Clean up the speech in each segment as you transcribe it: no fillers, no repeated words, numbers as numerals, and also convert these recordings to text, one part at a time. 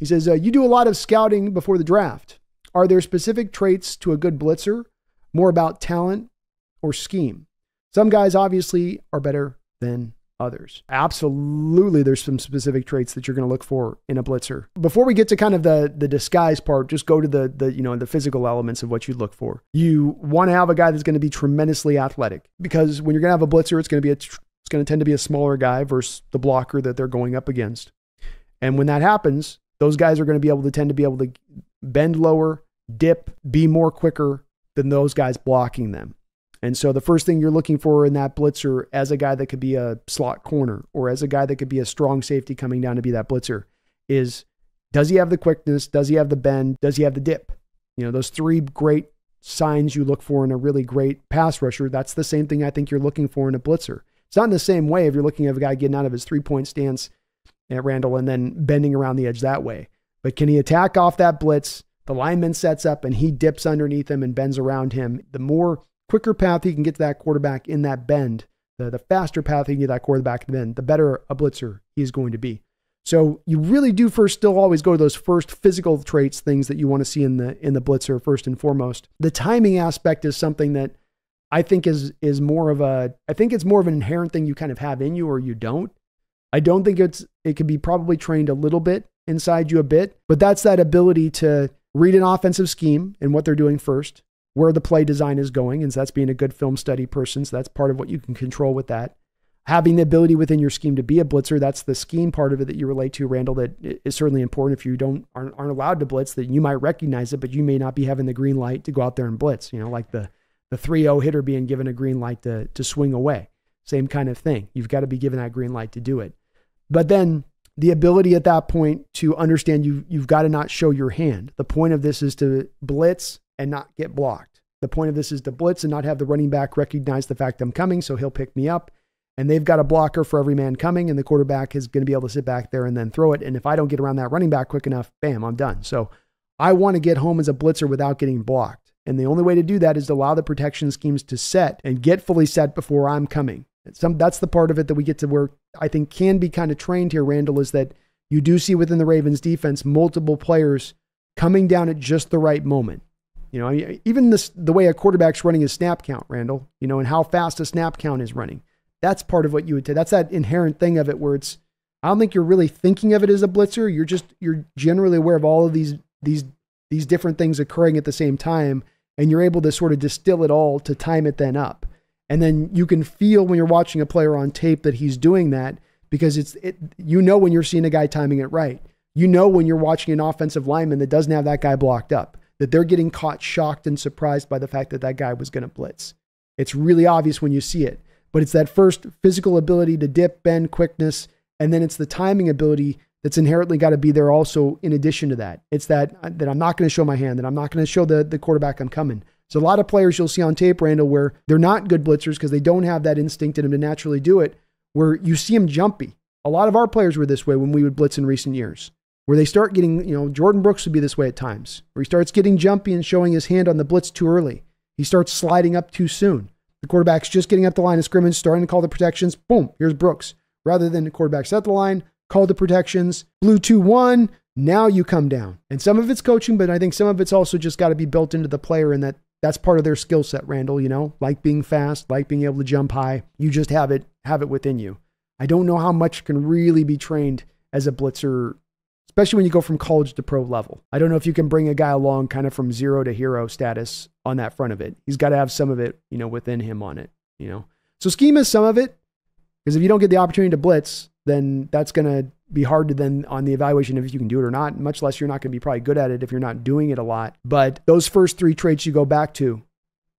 He says, you do a lot of scouting before the draft. Are there specific traits to a good blitzer? More about talent or scheme? Some guys obviously are better than others. Absolutely, there's some specific traits that you're going to look for in a blitzer. Before we get to kind of the disguise part, just go to the physical elements of what you look for. You want to have a guy that's going to be tremendously athletic, because when you're going to have a blitzer, it's going to tend to be a smaller guy versus the blocker that they're going up against. And when that happens, those guys are going to tend to be able to bend lower, dip, be more quicker than those guys blocking them. And so the first thing you're looking for in that blitzer, as a guy that could be a slot corner or as a guy that could be a strong safety coming down to be that blitzer, is does he have the quickness? Does he have the bend? Does he have the dip? You know, those three great signs you look for in a really great pass rusher. That's the same thing I think you're looking for in a blitzer. It's not in the same way if you're looking at a guy getting out of his 3-point stance at Randall and then bending around the edge that way. But can he attack off that blitz? The lineman sets up and he dips underneath him and bends around him. The more quicker path he can get to that quarterback in that bend, the faster path he can get that quarterback in the bend, the better a blitzer he's going to be. So you really do first still always go to those first physical traits, things that you want to see in the blitzer first and foremost. The timing aspect is something that I think is more of an inherent thing you kind of have in you or you don't. I don't think it can be probably trained a little bit inside you a bit, but that's that ability to read an offensive scheme and what they're doing first, where the play design is going. And so that's being a good film study person. So that's part of what you can control with that. Having the ability within your scheme to be a blitzer, that's the scheme part of it that you relate to, Randall, that is certainly important. If you aren't allowed to blitz, that you might recognize it, but you may not be having the green light to go out there and blitz, like the 3-0 hitter being given a green light to swing away. Same kind of thing. You've got to be given that green light to do it. But then the ability at that point to understand you've got to not show your hand. The point of this is to blitz and not get blocked. The point of this is to blitz and not have the running back recognize the fact I'm coming, so he'll pick me up. And they've got a blocker for every man coming, and the quarterback is going to be able to sit back there and then throw it. And if I don't get around that running back quick enough, bam, I'm done. So I want to get home as a blitzer without getting blocked. And the only way to do that is to allow the protection schemes to set and get fully set before I'm coming. That's the part of it that we get to where I think can be kind of trained here, Randall, is that you do see within the Ravens defense multiple players coming down at just the right moment. Even the way a quarterback's running his snap count, Randall, and how fast a snap count is running. That's part of what you would take. That's that inherent thing of it where I don't think you're really thinking of it as a blitzer. You're generally aware of all of these different things occurring at the same time, and you're able to sort of distill it all to time it then up. And then you can feel when you're watching a player on tape that he's doing that, because when you're seeing a guy timing it right. When you're watching an offensive lineman that doesn't have that guy blocked up, that they're getting caught shocked and surprised by the fact that guy was going to blitz. It's really obvious when you see it, but it's that first physical ability to dip, bend, quickness, and then it's the timing ability that's inherently got to be there also in addition to that. It's that I'm not going to show my hand, that I'm not going to show the quarterback I'm coming. So a lot of players you'll see on tape, Randall, where they're not good blitzers because they don't have that instinct in them to naturally do it, where you see them jumpy. A lot of our players were this way when we would blitz in recent years, where they start getting, Jordan Brooks would be this way at times, where he starts getting jumpy and showing his hand on the blitz too early. He starts sliding up too soon. The quarterback's just getting up the line of scrimmage, starting to call the protections. Boom, here's Brooks. Rather than the quarterback set the line, call the protections, blew 2-1, now you come down. And some of it's coaching, but I think some of it's also just got to be built into the player, and that's part of their skill set, Randall, like being fast, like being able to jump high. You just have it within you. I don't know how much can really be trained as a blitzer, especially when you go from college to pro level. I don't know if you can bring a guy along kind of from zero to hero status on that front of it. He's got to have some of it, within him on it, So scheme is some of it, because if you don't get the opportunity to blitz, then that's going to be hard to then on the evaluation if you can do it or not, much less you're not going to be probably good at it if you're not doing it a lot. But those first three traits you go back to,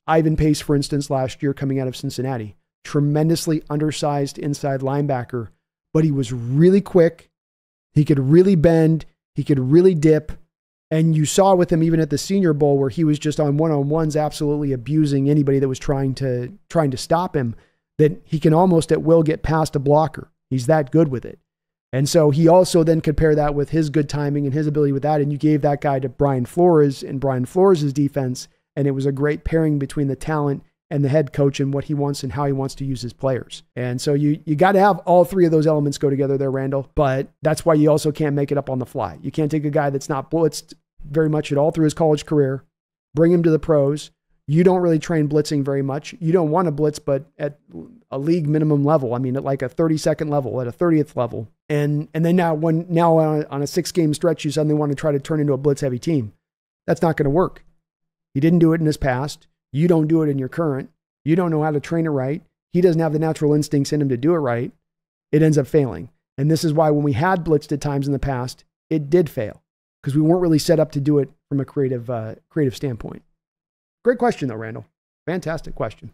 Ivan Pace, for instance, last year coming out of Cincinnati, tremendously undersized inside linebacker, but he was really quick. He could really bend. He could really dip. And you saw with him even at the Senior Bowl where he was just on one-on-ones absolutely abusing anybody that was trying to stop him, that he can almost at will get past a blocker. He's that good with it. And so he also then could pair that with his good timing and his ability with that. And you gave that guy to Brian Flores and Brian Flores' defense. And it was a great pairing between the talent and the head coach and what he wants and how he wants to use his players. And so you got to have all three of those elements go together there, Randall. But that's why you also can't make it up on the fly. You can't take a guy that's not blitzed very much at all through his college career, bring him to the pros. You don't really train blitzing very much. You don't want to blitz, but at a league minimum level. I mean, at like a 32nd level, at a 30th level. And then now on a 6-game stretch, you suddenly want to try to turn into a blitz heavy team. That's not going to work. He didn't do it in his past. You don't do it in your current. You don't know how to train it right. He doesn't have the natural instincts in him to do it right. It ends up failing. And this is why when we had blitzed at times in the past, it did fail because we weren't really set up to do it from a creative standpoint. Great question though, Randall. Fantastic question.